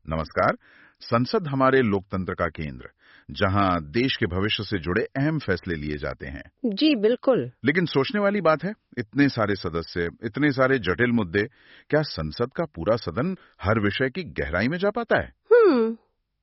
नमस्कार। संसद हमारे लोकतंत्र का केंद्र, जहां देश के भविष्य से जुड़े अहम फैसले लिए जाते हैं। जी बिल्कुल। लेकिन सोचने वाली बात है, इतने सारे सदस्य, इतने सारे जटिल मुद्दे, क्या संसद का पूरा सदन हर विषय की गहराई में जा पाता है?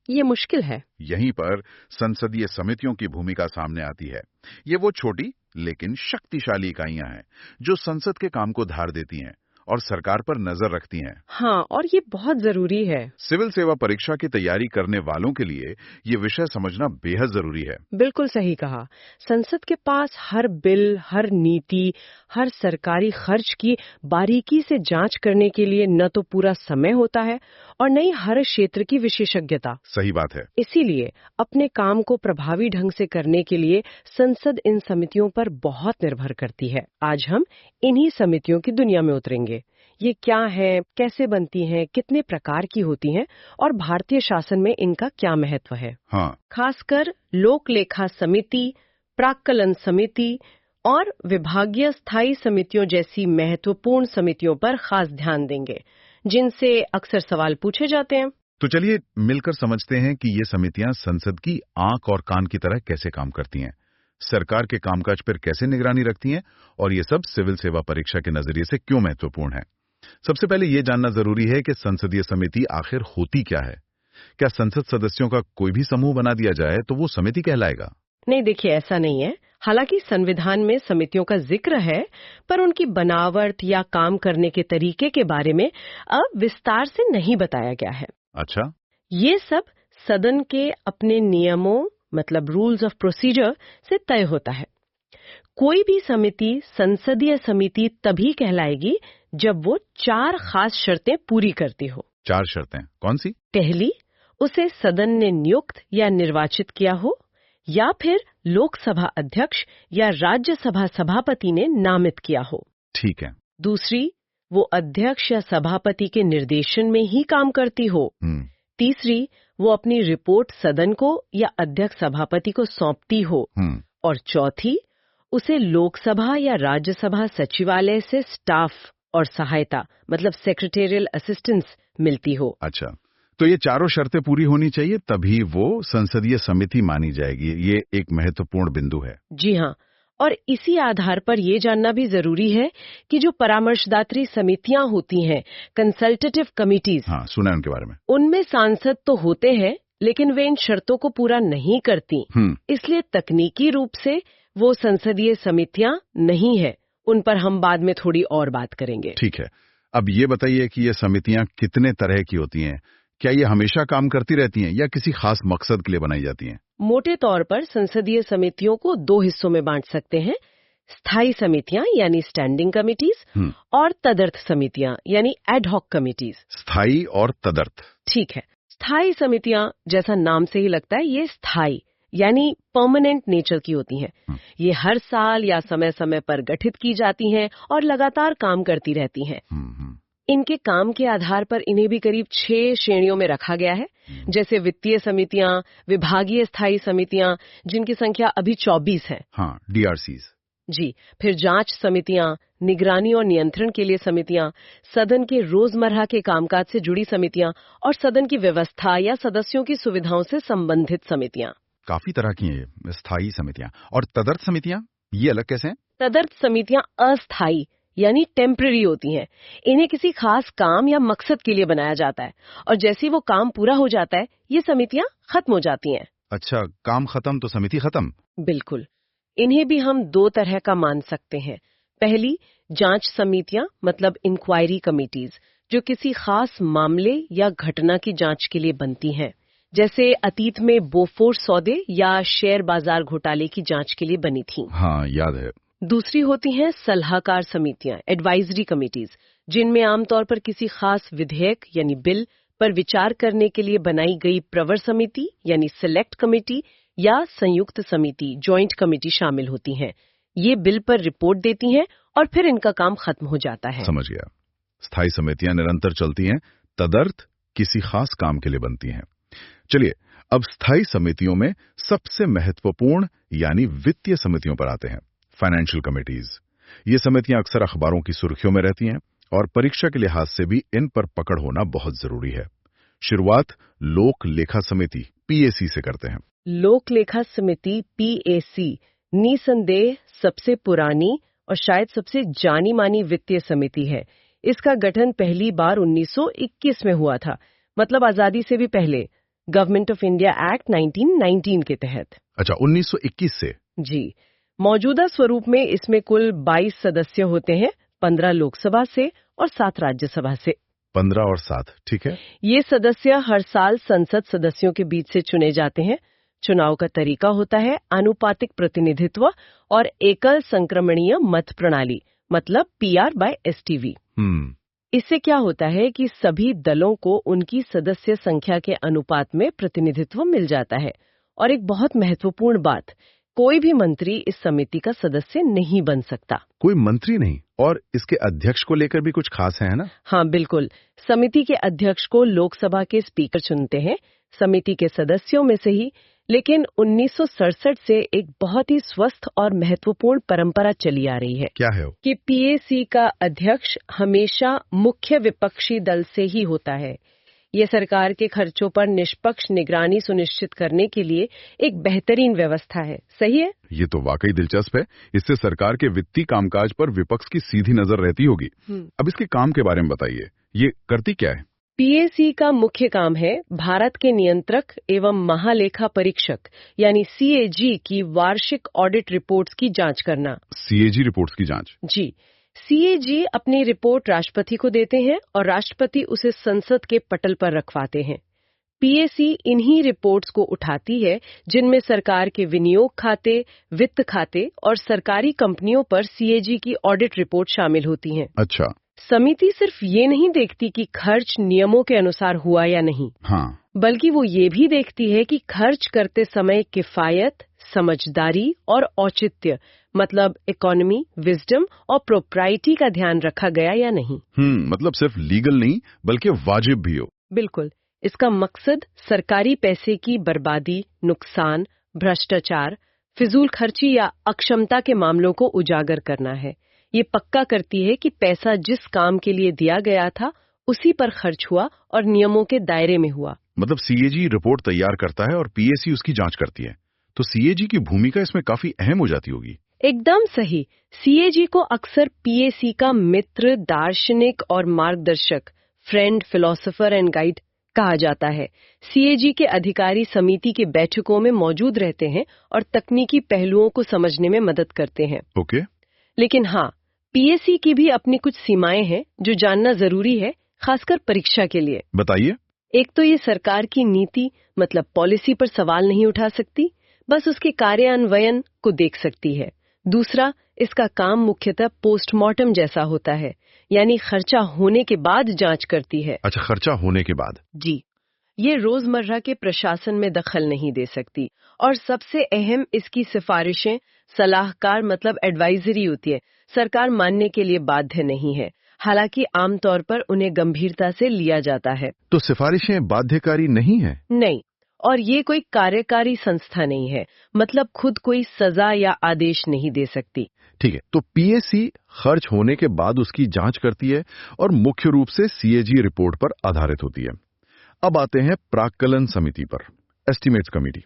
ये मुश्किल है। यहीं पर संसदीय समितियों की भूमिका सामने आती है। ये वो छोटी लेकिन शक्तिशाली इकाइयां हैं जो संसद के काम को धार देती हैं और सरकार पर नजर रखती हैं। हाँ, और ये बहुत जरूरी है। सिविल सेवा परीक्षा की तैयारी करने वालों के लिए ये विषय समझना बेहद जरूरी है। बिल्कुल सही कहा। संसद के पास हर बिल, हर नीति, हर सरकारी खर्च की बारीकी से जांच करने के लिए न तो पूरा समय होता है और न ही हर क्षेत्र की विशेषज्ञता। सही बात है। इसीलिए अपने काम को प्रभावी ढंग से करने के लिए संसद इन समितियों पर बहुत निर्भर करती है। आज हम इन्हीं समितियों की दुनिया में उतरेंगे। ये क्या है, कैसे बनती हैं, कितने प्रकार की होती हैं और भारतीय शासन में इनका क्या महत्व है। हाँ। खासकर लोक लेखा समिति, प्राक्कलन समिति और विभागीय स्थायी समितियों जैसी महत्वपूर्ण समितियों पर खास ध्यान देंगे, जिनसे अक्सर सवाल पूछे जाते हैं। तो चलिए मिलकर समझते हैं कि ये समितियां संसद की आंख और कान की तरह कैसे काम करती हैं, सरकार के कामकाज पर कैसे निगरानी रखती हैं और ये सब सिविल सेवा परीक्षा के नजरिए से क्यों महत्वपूर्ण है। सबसे पहले ये जानना जरूरी है कि संसदीय समिति आखिर होती क्या है। क्या संसद सदस्यों का कोई भी समूह बना दिया जाए तो वो समिति कहलाएगा? नहीं, देखिए ऐसा नहीं है। हालांकि संविधान में समितियों का जिक्र है, पर उनकी बनावट या काम करने के तरीके के बारे में अब विस्तार से नहीं बताया गया है। अच्छा। ये सब सदन के अपने नियमों, मतलब रूल्स ऑफ प्रोसीजर से तय होता है। कोई भी समिति संसदीय समिति तभी कहलाएगी जब वो 4 खास शर्तें पूरी करती हो। 4 शर्तें कौन सी? पहली, उसे सदन ने नियुक्त या निर्वाचित किया हो या फिर लोकसभा अध्यक्ष या राज्यसभा सभापति ने नामित किया हो। ठीक है। दूसरी, वो अध्यक्ष या सभापति के निर्देशन में ही काम करती हो। तीसरी, वो अपनी रिपोर्ट सदन को या अध्यक्ष सभापति को सौंपती हो। और चौथी, उसे लोकसभा या राज्यसभा सचिवालय से स्टाफ और सहायता, मतलब सेक्रेटेरियल असिस्टेंस मिलती हो। अच्छा, तो ये चारों शर्तें पूरी होनी चाहिए तभी वो संसदीय समिति मानी जाएगी। ये एक महत्वपूर्ण बिंदु है। जी हाँ, और इसी आधार पर ये जानना भी जरूरी है कि जो परामर्शदात्री समितियां होती हैं, कंसल्टेटिव कमिटीज, हाँ, सुना है उनके बारे में। उनमें सांसद तो होते हैं, लेकिन वे इन शर्तों को पूरा नहीं करती। इसलिए तकनीकी रूप से वो संसदीय समितियां नहीं है। उन पर हम बाद में थोड़ी और बात करेंगे। ठीक है। अब ये बताइए कि ये समितियां कितने तरह की होती हैं? क्या ये हमेशा काम करती रहती हैं या किसी खास मकसद के लिए बनाई जाती हैं? मोटे तौर पर संसदीय समितियों को 2 हिस्सों में बांट सकते हैं। स्थायी समितियां यानी स्टैंडिंग कमिटीज और तदर्थ समितियां यानी एडहॉक कमिटीज। स्थायी और तदर्थ। ठीक है। स्थायी समितियां, जैसा नाम से ही लगता है, ये स्थायी यानी परमानेंट नेचर की होती हैं। ये हर साल या समय समय पर गठित की जाती हैं और लगातार काम करती रहती हैं। इनके काम के आधार पर इन्हें भी करीब 6 श्रेणियों में रखा गया है, जैसे वित्तीय समितियां, विभागीय स्थायी समितियां, जिनकी संख्या अभी 24 है। हाँ, DRCs। जी, फिर जांच समितियां, निगरानी और नियंत्रण के लिए समितियां, सदन के रोजमर्रा के कामकाज से जुड़ी समितियां और सदन की व्यवस्था या सदस्यों की सुविधाओं से संबंधित समितियां। काफी तरह की हैं स्थायी समितियां। और तदर्थ समितियां, ये अलग कैसे हैं? तदर्थ समितियां अस्थायी यानी टेम्पररी होती हैं। इन्हें किसी खास काम या मकसद के लिए बनाया जाता है और जैसे वो काम पूरा हो जाता है, ये समितियां खत्म हो जाती हैं। अच्छा, काम खत्म तो समिति खत्म। बिल्कुल। इन्हें भी हम 2 तरह का मान सकते हैं। पहली, जांच समितियां, मतलब इंक्वायरी कमिटीज, जो किसी खास मामले या घटना की जांच के लिए बनती हैं, जैसे अतीत में बोफोर्स सौदे या शेयर बाजार घोटाले की जांच के लिए बनी थी। हाँ, याद है। दूसरी होती हैं सलाहकार समितियां, एडवाइजरी कमिटीज, जिनमें आमतौर पर किसी खास विधेयक यानी बिल पर विचार करने के लिए बनाई गई प्रवर समिति यानी सिलेक्ट कमेटी या संयुक्त समिति, जॉइंट कमेटी शामिल होती हैं। ये बिल पर रिपोर्ट देती हैं और फिर इनका काम खत्म हो जाता है। समझ गया। स्थायी समितियां निरंतर चलती हैं, तदर्थ किसी खास काम के लिए बनती हैं। चलिए अब स्थायी समितियों में सबसे महत्वपूर्ण यानी वित्तीय समितियों पर आते हैं, फाइनेंशियल कमिटीज। ये समितियां अक्सर अखबारों की सुर्खियों में रहती हैं और परीक्षा के लिहाज से भी इन पर पकड़ होना बहुत जरूरी है। शुरुआत लोक लेखा समिति पीएसी से करते हैं। लोक लेखा समिति पीएसी निसंदेह सबसे पुरानी और शायद सबसे जानी मानी वित्तीय समिति है। इसका गठन पहली बार 1921 में हुआ था, मतलब आजादी से भी पहले, गवर्नमेंट ऑफ इंडिया एक्ट 1919 के तहत। अच्छा, 1921 से? जी। मौजूदा स्वरूप में इसमें कुल 22 सदस्य होते हैं, 15 लोकसभा से और 7 राज्यसभा से। 15 और 7, ठीक है। ये सदस्य हर साल संसद सदस्यों के बीच से चुने जाते हैं। चुनाव का तरीका होता है आनुपातिक प्रतिनिधित्व और एकल संक्रमणीय मत प्रणाली, मतलब PR/STV। इससे क्या होता है कि सभी दलों को उनकी सदस्य संख्या के अनुपात में प्रतिनिधित्व मिल जाता है। और एक बहुत महत्वपूर्ण बात, कोई भी मंत्री इस समिति का सदस्य नहीं बन सकता। कोई मंत्री नहीं? और इसके अध्यक्ष को लेकर भी कुछ खास है ना? हाँ बिल्कुल। समिति के अध्यक्ष को लोकसभा के स्पीकर चुनते हैं, समिति के सदस्यों में से ही। लेकिन 1967 से एक बहुत ही स्वस्थ और महत्वपूर्ण परंपरा चली आ रही है। क्या है वो? कि पीएसी का अध्यक्ष हमेशा मुख्य विपक्षी दल से ही होता है। ये सरकार के खर्चों पर निष्पक्ष निगरानी सुनिश्चित करने के लिए एक बेहतरीन व्यवस्था है। सही है? ये तो वाकई दिलचस्प है। इससे सरकार के वित्तीय कामकाज पर विपक्ष की सीधी नजर रहती होगी। अब इसके काम के बारे में बताइए, ये करती क्या है? पीएसी का मुख्य काम है भारत के नियंत्रक एवं महालेखा परीक्षक यानी सीएजी की वार्षिक ऑडिट रिपोर्ट्स की जांच करना। सीएजी रिपोर्ट्स की जांच? जी। सीएजी अपनी रिपोर्ट राष्ट्रपति को देते हैं और राष्ट्रपति उसे संसद के पटल पर रखवाते हैं। पीएसी इन्हीं रिपोर्ट्स को उठाती है जिनमें सरकार के विनियोग खाते, वित्त खाते और सरकारी कंपनियों पर सीएजी की ऑडिट रिपोर्ट शामिल होती हैं। अच्छा। समिति सिर्फ ये नहीं देखती कि खर्च नियमों के अनुसार हुआ या नहीं, हाँ, बल्कि वो ये भी देखती है कि खर्च करते समय किफायत, समझदारी और औचित्य, मतलब इकोनॉमी, विजडम और प्रोप्राइटी का ध्यान रखा गया या नहीं। मतलब सिर्फ लीगल नहीं बल्कि वाजिब भी हो। बिल्कुल। इसका मकसद सरकारी पैसे की बर्बादी, नुकसान, भ्रष्टाचार, फिजूल खर्ची या अक्षमता के मामलों को उजागर करना है। ये पक्का करती है कि पैसा जिस काम के लिए दिया गया था उसी पर खर्च हुआ और नियमों के दायरे में हुआ। मतलब सीएजी रिपोर्ट तैयार करता है और पीएसी उसकी जांच करती है, तो सीएजी की भूमिका इसमें काफी अहम हो जाती होगी। एकदम सही। सीएजी को अक्सर पीएसी का मित्र, दार्शनिक और मार्गदर्शक, फ्रेंड, फिलोसोफर एंड गाइड कहा जाता है। सीएजी के अधिकारी समिति की बैठकों में मौजूद रहते हैं और तकनीकी पहलुओं को समझने में मदद करते हैं। ओके। लेकिन हाँ, पीएसी की भी अपनी कुछ सीमाएं हैं जो जानना जरूरी है, खासकर परीक्षा के लिए। बताइए। एक तो ये सरकार की नीति मतलब पॉलिसी पर सवाल नहीं उठा सकती, बस उसके कार्यान्वयन को देख सकती है। दूसरा, इसका काम मुख्यतः पोस्टमार्टम जैसा होता है, यानी खर्चा होने के बाद जांच करती है। अच्छा, खर्चा होने के बाद? जी। ये रोजमर्रा के प्रशासन में दखल नहीं दे सकती और सबसे अहम इसकी सिफारिशें सलाहकार मतलब एडवाइजरी होती है, सरकार मानने के लिए बाध्य नहीं है, हालांकि आमतौर पर उन्हें गंभीरता से लिया जाता है। तो सिफारिशें बाध्यकारी नहीं है? नहीं, और ये कोई कार्यकारी संस्था नहीं है, मतलब खुद कोई सजा या आदेश नहीं दे सकती। ठीक है, तो पीएसी खर्च होने के बाद उसकी जांच करती है और मुख्य रूप से सीएजी रिपोर्ट पर आधारित होती है। अब आते हैं प्राक्कलन समिति पर, एस्टीमेट्स कमेटी।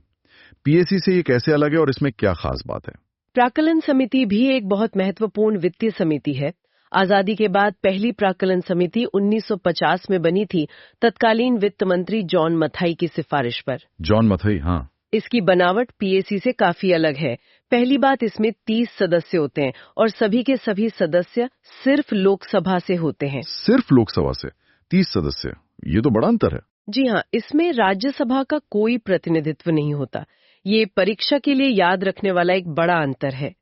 पीएसी से ये कैसे अलग है और इसमें क्या खास बात है? प्राक्कलन समिति भी एक बहुत महत्वपूर्ण वित्तीय समिति है। आजादी के बाद पहली प्राक्कलन समिति 1950 में बनी थी, तत्कालीन वित्त मंत्री जॉन मथाई की सिफारिश पर। जॉन मथाई, हाँ। इसकी बनावट पीएसी से काफी अलग है। पहली बात, इसमें 30 सदस्य होते हैं और सभी के सभी सदस्य सिर्फ लोकसभा से होते हैं। सिर्फ लोकसभा से 30 सदस्य, ये तो बड़ा अंतर है। जी हाँ, इसमें राज्यसभा का कोई प्रतिनिधित्व नहीं होता। ये परीक्षा के लिए याद रखने वाला एक बड़ा अंतर है।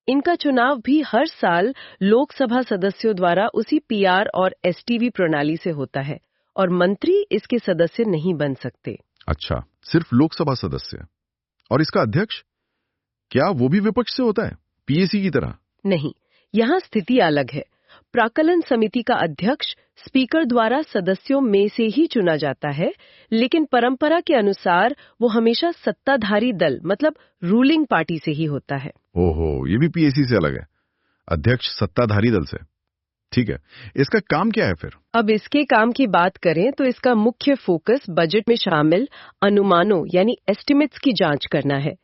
इनका चुनाव भी हर साल लोकसभा सदस्यों द्वारा उसी पीआर और एसटीवी प्रणाली से होता है और मंत्री इसके सदस्य नहीं बन सकते। अच्छा, सिर्फ लोकसभा सदस्य। और इसका अध्यक्ष, क्या वो भी विपक्ष से होता है पीएसी की तरह? नहीं, यहाँ स्थिति अलग है। प्राक्कलन समिति का अध्यक्ष स्पीकर द्वारा सदस्यों में से ही चुना जाता है, लेकिन परंपरा के अनुसार वो हमेशा सत्ताधारी दल मतलब रूलिंग पार्टी से ही होता है। ओहो, ये भी पीएसी से अलग है, अध्यक्ष सत्ताधारी दल से। ठीक है, इसका काम क्या है फिर? अब इसके काम की बात करें तो इसका मुख्य फोकस बजट में शामिल अनुमानों यानी एस्टिमेट्स की जांच करना है।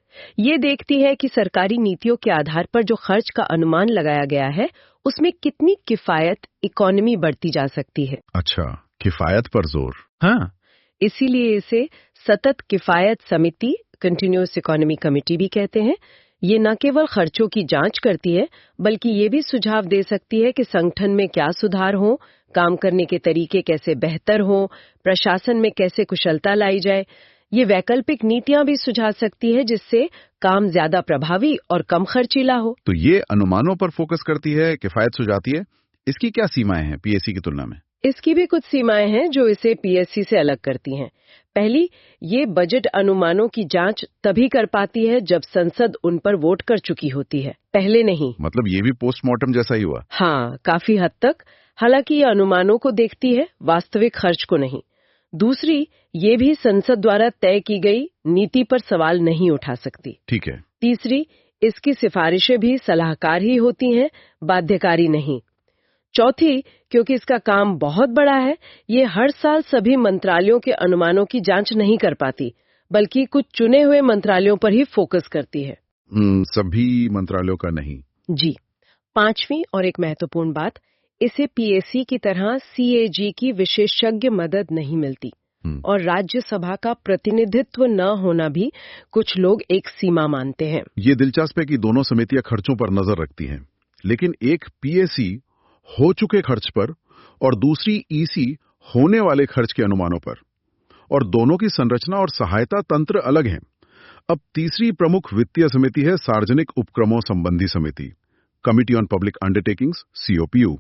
ये देखती है कि सरकारी नीतियों के आधार पर जो खर्च का अनुमान लगाया गया है उसमें कितनी किफायत इकोनॉमी बढ़ती जा सकती है। अच्छा, किफायत पर जोर। हाँ, इसीलिए इसे सतत किफायत समिति कंटिन्यूअस इकोनॉमी कमेटी भी कहते हैं। ये न केवल खर्चों की जांच करती है बल्कि ये भी सुझाव दे सकती है कि संगठन में क्या सुधार हो, काम करने के तरीके कैसे बेहतर हो, प्रशासन में कैसे कुशलता लाई जाए। ये वैकल्पिक नीतियां भी सुझा सकती है जिससे काम ज्यादा प्रभावी और कम खर्चीला हो। तो ये अनुमानों पर फोकस करती है, किफायत सुझाती है। इसकी क्या सीमाएं हैं पीएससी की तुलना में? इसकी भी कुछ सीमाएं हैं जो इसे पीएससी से अलग करती हैं। पहली, ये बजट अनुमानों की जांच तभी कर पाती है जब संसद उन पर वोट कर चुकी होती है, पहले नहीं। मतलब ये भी पोस्टमार्टम जैसा ही हुआ? हाँ, काफी हद तक। हालांकि ये अनुमानों को देखती है, वास्तविक खर्च को नहीं। दूसरी, ये भी संसद द्वारा तय की गई नीति पर सवाल नहीं उठा सकती। ठीक है। तीसरी, इसकी सिफारिशें भी सलाहकार ही होती हैं, बाध्यकारी नहीं। चौथी, क्योंकि इसका काम बहुत बड़ा है, ये हर साल सभी मंत्रालयों के अनुमानों की जांच नहीं कर पाती, बल्कि कुछ चुने हुए मंत्रालयों पर ही फोकस करती है। सभी मंत्रालयों का नहीं। जी। पांचवी और एक महत्वपूर्ण बात, इसे पीएससी की तरह सीएजी की विशेषज्ञ मदद नहीं मिलती और राज्यसभा का प्रतिनिधित्व न होना भी कुछ लोग एक सीमा मानते हैं। ये दिलचस्प है कि दोनों समितियां खर्चों पर नजर रखती हैं, लेकिन एक पीएससी हो चुके खर्च पर और दूसरी ईसी होने वाले खर्च के अनुमानों पर, और दोनों की संरचना और सहायता तंत्र अलग हैं। अब तीसरी प्रमुख वित्तीय समिति है सार्वजनिक उपक्रमों संबंधी समिति, कमिटी ऑन पब्लिक अंडरटेकिंग्स, सीओपीयू।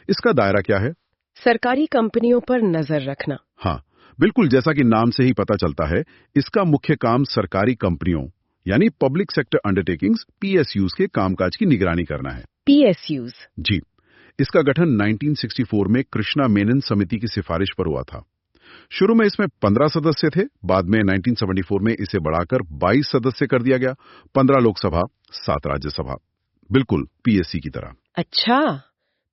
इसका दायरा क्या है? सरकारी कंपनियों पर नजर रखना। हाँ, बिल्कुल, जैसा कि नाम से ही पता चलता है, इसका मुख्य काम सरकारी कंपनियों यानी पब्लिक सेक्टर अंडरटेकिंग्स, पीएसयूज के कामकाज की निगरानी करना है। पीएसयूज? जी। इसका गठन 1964 में कृष्णा मेनन समिति की सिफारिश पर हुआ था। शुरू में इसमें 15 सदस्य थे, बाद में 1974 में इसे बढ़ाकर 22 सदस्य कर दिया गया। 15 लोकसभा, 7 राज्यसभा, बिल्कुल पीएससी की तरह। अच्छा,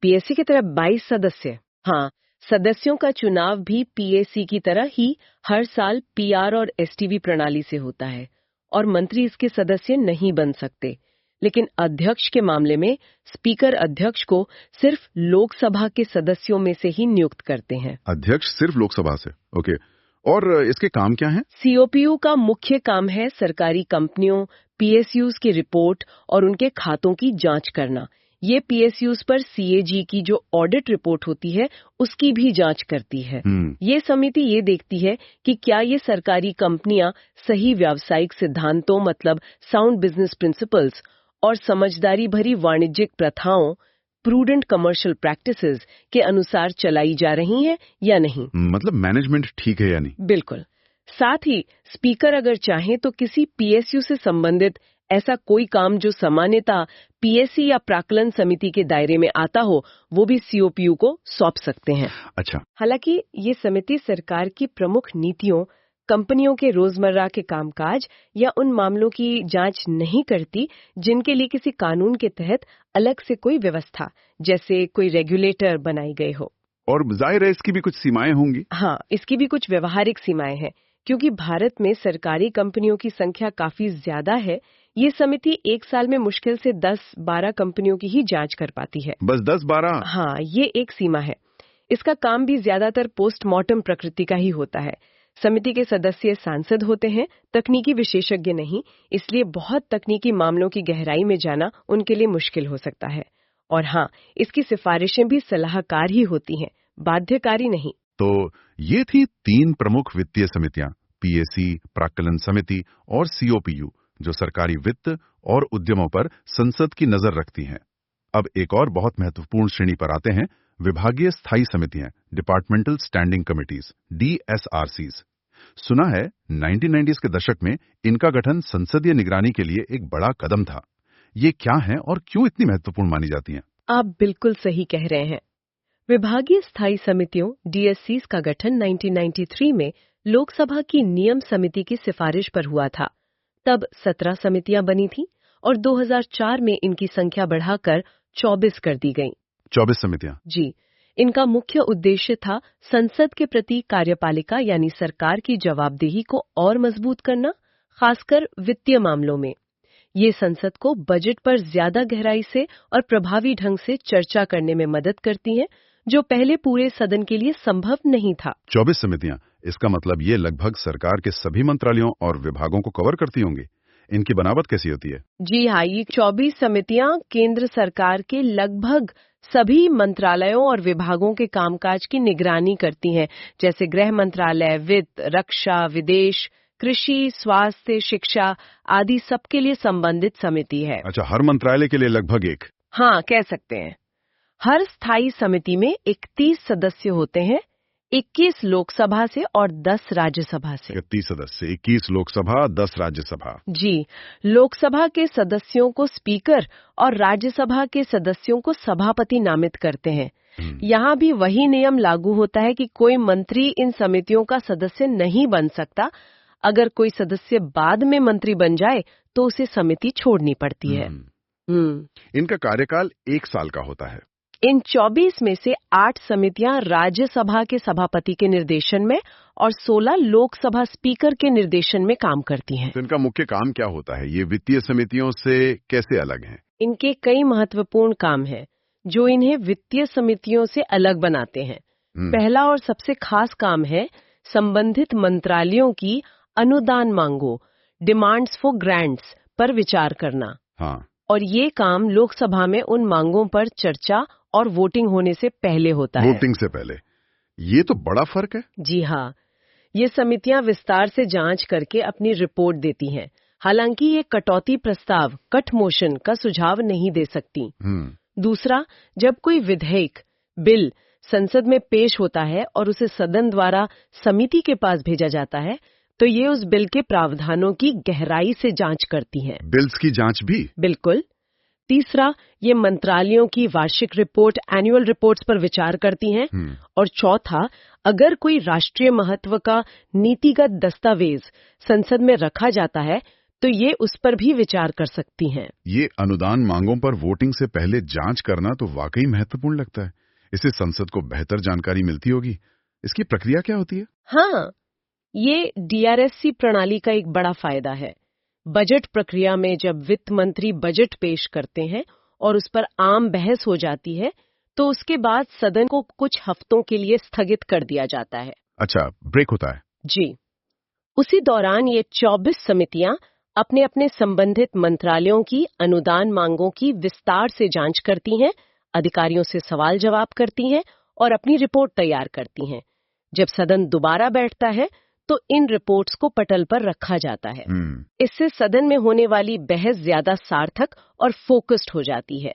पीएससी की तरह 22 सदस्य। हाँ, सदस्यों का चुनाव भी पीएससी की तरह ही हर साल पीआर और एसटीवी प्रणाली से होता है और मंत्री इसके सदस्य नहीं बन सकते। लेकिन अध्यक्ष के मामले में स्पीकर अध्यक्ष को सिर्फ लोकसभा के सदस्यों में से ही नियुक्त करते हैं। अध्यक्ष सिर्फ लोकसभा से? ओके। और इसके काम क्या हैं? सीओपीयू का मुख्य काम है सरकारी कंपनियों, पीएसयूज की रिपोर्ट और उनके खातों की जांच करना। ये पीएसयूज पर सीएजी की जो ऑडिट रिपोर्ट होती है उसकी भी जांच करती है। ये समिति ये देखती है कि क्या ये सरकारी कंपनियां सही व्यावसायिक सिद्धांतों मतलब साउंड बिजनेस प्रिंसिपल्स और समझदारी भरी वाणिज्यिक प्रथाओं प्रूडेंट कमर्शियल प्रैक्टिसेस के अनुसार चलाई जा रही हैं या नहीं। मतलब मैनेजमेंट ठीक है या नहीं? बिल्कुल। साथ ही स्पीकर अगर चाहें तो किसी पीएसयू से संबंधित ऐसा कोई काम जो सामान्यतः पीएससी या प्राक्कलन समिति के दायरे में आता हो वो भी सीओपीयू को सौंप सकते हैं। अच्छा। हालांकि ये समिति सरकार की प्रमुख नीतियों, कंपनियों के रोजमर्रा के कामकाज या उन मामलों की जांच नहीं करती जिनके लिए किसी कानून के तहत अलग से कोई व्यवस्था जैसे कोई रेगुलेटर बनाई गई हो। और जाहिर है इसकी भी कुछ सीमाएं होंगी। हाँ, इसकी भी कुछ व्यवहारिक सीमाएं हैं। क्योंकि भारत में सरकारी कंपनियों की संख्या काफी ज्यादा है, ये समिति एक साल में मुश्किल से 10-12 कंपनियों की ही जांच कर पाती है। बस 10-12? हाँ, ये एक सीमा है। इसका काम भी ज्यादातर पोस्टमार्टम प्रकृति का ही होता है। समिति के सदस्य सांसद होते हैं, तकनीकी विशेषज्ञ नहीं, इसलिए बहुत तकनीकी मामलों की गहराई में जाना उनके लिए मुश्किल हो सकता है। और हाँ, इसकी सिफारिशें भी सलाहकार ही होती हैं, बाध्यकारी नहीं। तो ये थी 3 प्रमुख वित्तीय समितियां, पीएससी, प्राक्कलन समिति और सीओपीयू, जो सरकारी वित्त और उद्यमों पर संसद की नजर रखती हैं। अब एक और बहुत महत्वपूर्ण श्रेणी पर आते हैं, विभागीय स्थायी समितियां, डिपार्टमेंटल स्टैंडिंग कमिटीज, डीएसआरसीज। सुना है 1990s के दशक में इनका गठन संसदीय निगरानी के लिए एक बड़ा कदम था। ये क्या है और क्यों इतनी महत्वपूर्ण मानी जाती हैं? आप बिल्कुल सही कह रहे हैं। विभागीय स्थायी समितियों डीएससीज का गठन 1993 में लोकसभा की नियम समिति की सिफारिश पर हुआ था। तब 17 समितियां बनी थीं और 2004 में इनकी संख्या बढ़ाकर 24 कर दी गई। 24 समितियां। जी, इनका मुख्य उद्देश्य था संसद के प्रति कार्यपालिका यानी सरकार की जवाबदेही को और मजबूत करना, खासकर वित्तीय मामलों में। ये संसद को बजट पर ज्यादा गहराई से और प्रभावी ढंग से चर्चा करने में मदद करती हैं, जो पहले पूरे सदन के लिए संभव नहीं था। 24 समितियां, इसका मतलब ये लगभग सरकार के सभी मंत्रालयों और विभागों को कवर करती होंगी। इनकी बनावट कैसी होती है? जी हाँ, ये 24 समितियां केंद्र सरकार के लगभग सभी मंत्रालयों और विभागों के कामकाज की निगरानी करती हैं, जैसे गृह मंत्रालय, वित्त, रक्षा, विदेश, कृषि, स्वास्थ्य, शिक्षा आदि सबके लिए संबंधित समिति है। अच्छा, हर मंत्रालय के लिए लगभग एक। हाँ, कह सकते हैं। हर स्थायी समिति में 31 सदस्य होते हैं, 21 लोकसभा से और 10 राज्यसभा से। 31 सदस्य, 21 लोकसभा, 10 राज्यसभा। जी, लोकसभा के सदस्यों को स्पीकर और राज्यसभा के सदस्यों को सभापति नामित करते हैं। यहाँ भी वही नियम लागू होता है कि कोई मंत्री इन समितियों का सदस्य नहीं बन सकता। अगर कोई सदस्य बाद में मंत्री बन जाए तो उसे समिति छोड़नी पड़ती है। इनका कार्यकाल 1 साल का होता है। इन 24 में से 8 समितियां राज्यसभा के सभापति के निर्देशन में और 16 लोकसभा स्पीकर के निर्देशन में काम करती हैं। तो इनका मुख्य काम क्या होता है? ये वित्तीय समितियों से कैसे अलग हैं? इनके कई महत्वपूर्ण काम हैं, जो इन्हें वित्तीय समितियों से अलग बनाते हैं। पहला और सबसे खास काम है संबंधित मंत्रालयों की अनुदान मांगों, डिमांड्स फॉर ग्रांट्स पर विचार करना। हाँ। और ये काम लोकसभा में उन मांगों पर चर्चा और वोटिंग होने से पहले होता है। वोटिंग से पहले। ये तो बड़ा फर्क है। जी हाँ, ये समितियां विस्तार से जांच करके अपनी रिपोर्ट देती हैं। हालांकि ये कटौती प्रस्ताव, कट मोशन का सुझाव नहीं दे सकती। दूसरा, जब कोई विधेयक, बिल संसद में पेश होता है और उसे सदन द्वारा समिति के पास भेजा जाता है, तो ये उस बिल के प्रावधानों की गहराई से जांच करती हैं। बिल्स की जांच भी? बिल्कुल। तीसरा, ये मंत्रालयों की वार्षिक रिपोर्ट, एनुअल रिपोर्ट्स पर विचार करती हैं। और चौथा, अगर कोई राष्ट्रीय महत्व का नीतिगत दस्तावेज संसद में रखा जाता है तो ये उस पर भी विचार कर सकती हैं। ये अनुदान मांगों पर वोटिंग से पहले जांच करना तो वाकई महत्वपूर्ण लगता है। इससे संसद को बेहतर जानकारी मिलती होगी। इसकी प्रक्रिया क्या होती है? हाँ, ये DRSC प्रणाली का एक बड़ा फायदा है। बजट प्रक्रिया में जब वित्त मंत्री बजट पेश करते हैं और उस पर आम बहस हो जाती है, तो उसके बाद सदन को कुछ हफ्तों के लिए स्थगित कर दिया जाता है। अच्छा, ब्रेक होता है? जी। उसी दौरान ये 24 समितियां अपने अपने संबंधित मंत्रालयों की अनुदान मांगों की विस्तार से जांच करती हैं, अधिकारियों से सवाल जवाब करती हैं और अपनी रिपोर्ट तैयार करती हैं। जब सदन दोबारा बैठता है तो इन रिपोर्ट्स को पटल पर रखा जाता है। इससे सदन में होने वाली बहस ज्यादा सार्थक और फोकस्ड हो जाती है।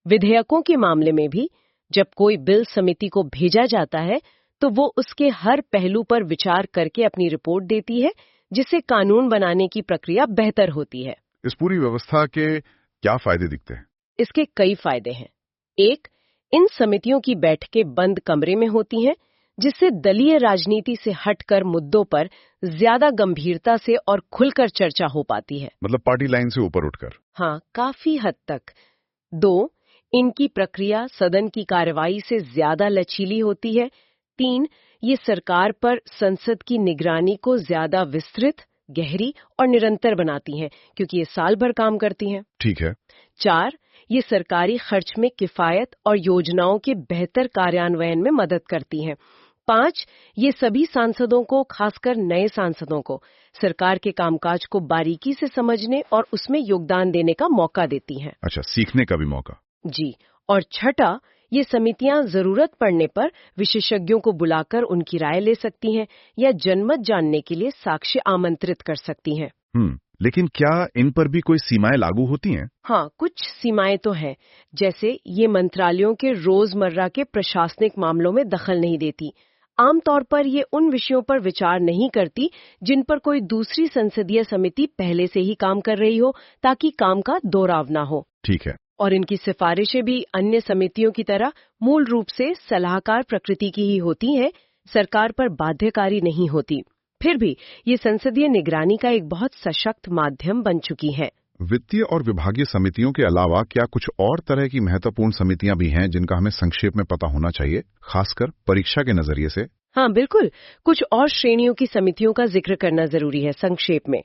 विधेयकों के मामले में भी जब कोई बिल समिति को भेजा जाता है तो वो उसके हर पहलू पर विचार करके अपनी रिपोर्ट देती है, जिससे कानून बनाने की प्रक्रिया बेहतर होती है। इस पूरी व्यवस्था के क्या फायदे दिखते हैं? इसके कई फायदे हैं। एक, इन समितियों की बैठकें बंद कमरे में होती हैं, जिससे दलीय राजनीति से हटकर मुद्दों पर ज्यादा गंभीरता से और खुलकर चर्चा हो पाती है। मतलब पार्टी लाइन से ऊपर उठकर? हाँ, काफी हद तक। 2, इनकी प्रक्रिया सदन की कार्रवाई से ज्यादा लचीली होती है। 3, ये सरकार पर संसद की निगरानी को ज्यादा विस्तृत, गहरी और निरंतर बनाती हैं, क्योंकि ये साल भर काम करती हैं। ठीक है। 4, ये सरकारी खर्च में किफायत और योजनाओं के बेहतर कार्यान्वयन में मदद करती हैं। 5, ये सभी सांसदों को, खासकर नए सांसदों को, सरकार के कामकाज को बारीकी से समझने और उसमें योगदान देने का मौका देती हैं। अच्छा, सीखने का भी मौका। जी। और 6, ये समितियां जरूरत पड़ने पर विशेषज्ञों को बुलाकर उनकी राय ले सकती हैं या जनमत जानने के लिए साक्ष्य आमंत्रित कर सकती हैं। लेकिन क्या इन पर भी कोई सीमाएं लागू होती हैं? हाँ, कुछ सीमाएं तो हैं। जैसे ये मंत्रालयों के रोजमर्रा के प्रशासनिक मामलों में दखल नहीं देती। आमतौर पर ये उन विषयों पर विचार नहीं करती जिन पर कोई दूसरी संसदीय समिति पहले से ही काम कर रही हो, ताकि काम का दोहराव ना हो। ठीक है। और इनकी सिफारिशें भी अन्य समितियों की तरह मूल रूप से सलाहकार प्रकृति की ही होती हैं, सरकार पर बाध्यकारी नहीं होती। फिर भी ये संसदीय निगरानी का एक बहुत सशक्त माध्यम बन चुकी है। वित्तीय और विभागीय समितियों के अलावा क्या कुछ और तरह की महत्वपूर्ण समितियां भी हैं जिनका हमें संक्षेप में पता होना चाहिए, खासकर परीक्षा के नजरिए से? हाँ बिल्कुल, कुछ और श्रेणियों की समितियों का जिक्र करना जरूरी है संक्षेप में।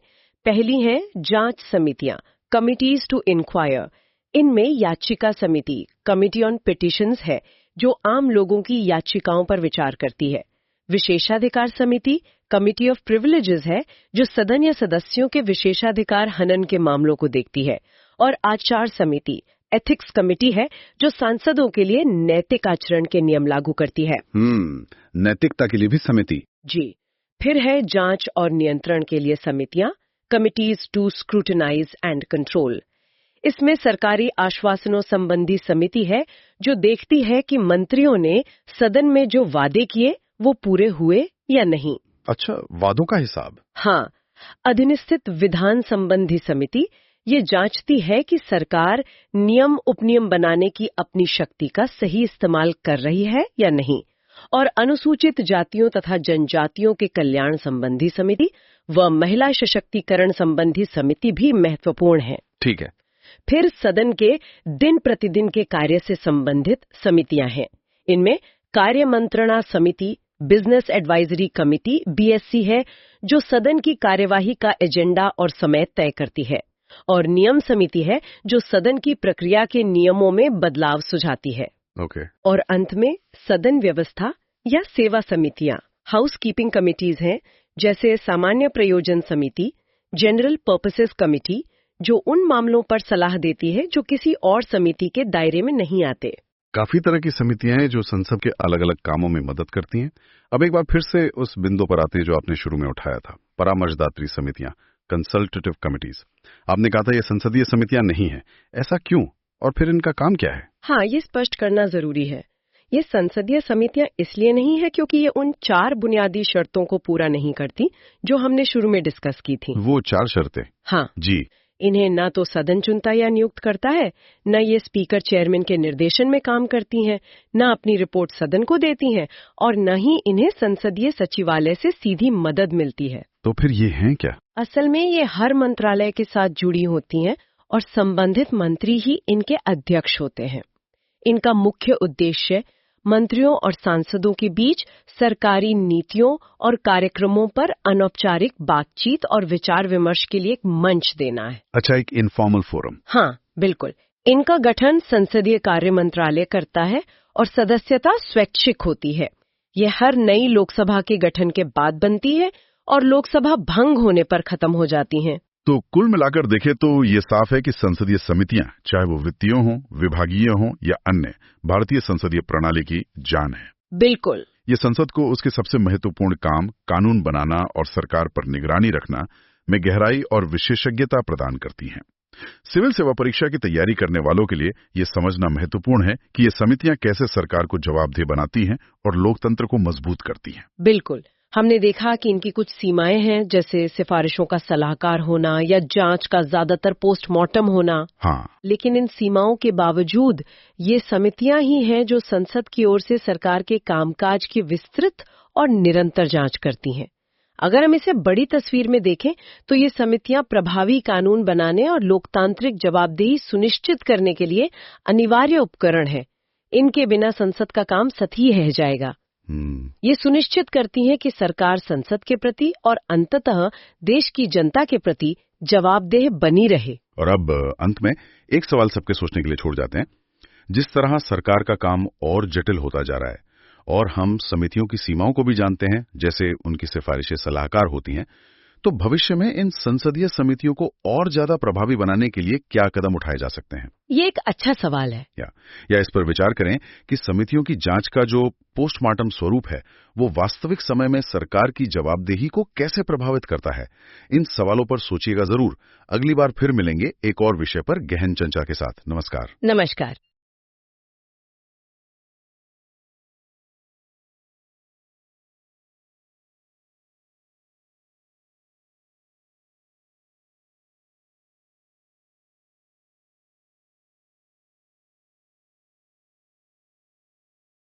पहली है जांच समितियां, कमिटीज टू इंक्वायर। इनमें याचिका समिति, कमिटी ऑन पिटिशंस है, जो आम लोगों की याचिकाओं पर विचार करती है। विशेषाधिकार समिति, कमिटी ऑफ प्रिविलेजेस है, जो सदन या सदस्यों के विशेषाधिकार हनन के मामलों को देखती है। और आचार समिति, एथिक्स कमेटी है, जो सांसदों के लिए नैतिक आचरण के नियम लागू करती है। नैतिकता के लिए भी समिति? जी। फिर है जांच और नियंत्रण के लिए समितियां, committees to scrutinise and control. इसमें सरकारी आश्वासनों संबंधी समिति है, जो देखती है कि मंत्रियों ने सदन में जो वादे किए वो पूरे हुए या नहीं। अच्छा, वादों का हिसाब? हाँ। अधिनिश्चित विधान संबंधी समिति ये जांचती है कि सरकार नियम उपनियम बनाने की अपनी शक्ति का सही इस्तेमाल कर रही है या नहीं। और अनुसूचित जातियों तथा जनजातियों के कल्याण संबंधी समिति व महिला सशक्तिकरण संबंधी समिति भी महत्वपूर्ण है। ठीक है। फिर सदन के दिन प्रतिदिन के कार्य से संबंधित समितियां हैं। इनमें कार्य मंत्रणा समिति, बिजनेस एडवाइजरी कमिटी बीएससी है, जो सदन की कार्यवाही का एजेंडा और समय तय करती है। और नियम समिति है, जो सदन की प्रक्रिया के नियमों में बदलाव सुझाती है। ओके। और अंत में सदन व्यवस्था या सेवा समितियां, हाउस कीपिंग कमिटीज हैं, जैसे सामान्य प्रयोजन समिति, जनरल पर्पसेस कमिटी, जो उन मामलों पर सलाह देती है जो किसी और समिति के दायरे में नहीं आते। काफी तरह की समितियां हैं जो संसद के अलग अलग कामों में मदद करती हैं। अब एक बार फिर से उस बिंदु पर आते हैं जो आपने शुरू में उठाया था, परामर्शदात्री समितियां, कंसल्टेटिव कमिटीज। आपने कहा था ये संसदीय समितियां नहीं है, ऐसा क्यों और फिर इनका काम क्या है? हाँ, ये स्पष्ट करना जरूरी है। ये संसदीय समितियां इसलिए नहीं है क्योंकि ये उन 4 बुनियादी शर्तों को पूरा नहीं करती जो हमने शुरू में डिस्कस की थी। वो 4 शर्तें? हाँ जी। इन्हें ना तो सदन चुनता या नियुक्त करता है, न ये स्पीकर चेयरमैन के निर्देशन में काम करती हैं, न अपनी रिपोर्ट सदन को देती हैं, और न ही इन्हें संसदीय सचिवालय से सीधी मदद मिलती है। तो फिर ये हैं क्या? असल में ये हर मंत्रालय के साथ जुड़ी होती हैं और संबंधित मंत्री ही इनके अध्यक्ष होते हैं। इनका मुख्य उद्देश्य मंत्रियों और सांसदों के बीच सरकारी नीतियों और कार्यक्रमों पर अनौपचारिक बातचीत और विचार विमर्श के लिए एक मंच देना है। अच्छा, एक इनफॉर्मल फोरम। हाँ बिल्कुल। इनका गठन संसदीय कार्य मंत्रालय करता है और सदस्यता स्वैच्छिक होती है। ये हर नई लोकसभा के गठन के बाद बनती है और लोकसभा भंग होने पर खत्म हो जाती हैं। तो कुल मिलाकर देखें तो ये साफ है कि संसदीय समितियां, चाहे वो वित्तीय हों, विभागीय हों या अन्य, भारतीय संसदीय प्रणाली की जान है। बिल्कुल। ये संसद को उसके सबसे महत्वपूर्ण काम, कानून बनाना और सरकार पर निगरानी रखना में गहराई और विशेषज्ञता प्रदान करती हैं। सिविल सेवा परीक्षा की तैयारी करने वालों के लिए ये समझना महत्वपूर्ण है कि ये समितियां कैसे सरकार को जवाबदेह बनाती हैं और लोकतंत्र को मजबूत करती हैं। बिल्कुल। हमने देखा कि इनकी कुछ सीमाएं हैं, जैसे सिफारिशों का सलाहकार होना या जांच का ज्यादातर पोस्टमार्टम होना। हाँ। लेकिन इन सीमाओं के बावजूद ये समितियां ही हैं जो संसद की ओर से सरकार के कामकाज की विस्तृत और निरंतर जांच करती हैं। अगर हम इसे बड़ी तस्वीर में देखें तो ये समितियां प्रभावी कानून बनाने और लोकतांत्रिक जवाबदेही सुनिश्चित करने के लिए अनिवार्य उपकरण है। इनके बिना संसद का काम सतही रह जाएगा। ये सुनिश्चित करती हैं कि सरकार संसद के प्रति और अंततः देश की जनता के प्रति जवाबदेह बनी रहे। और अब अंत में एक सवाल सबके सोचने के लिए छोड़ जाते हैं। जिस तरह सरकार का काम और जटिल होता जा रहा है और हम समितियों की सीमाओं को भी जानते हैं, जैसे उनकी सिफारिशें सलाहकार होती हैं, तो भविष्य में इन संसदीय समितियों को और ज्यादा प्रभावी बनाने के लिए क्या कदम उठाए जा सकते हैं? ये एक अच्छा सवाल है। या इस पर विचार करें कि समितियों की जांच का जो पोस्टमार्टम स्वरूप है वो वास्तविक समय में सरकार की जवाबदेही को कैसे प्रभावित करता है। इन सवालों पर सोचिएगा जरूर। अगली बार फिर मिलेंगे एक और विषय पर गहन चर्चा के साथ। नमस्कार। नमस्कार।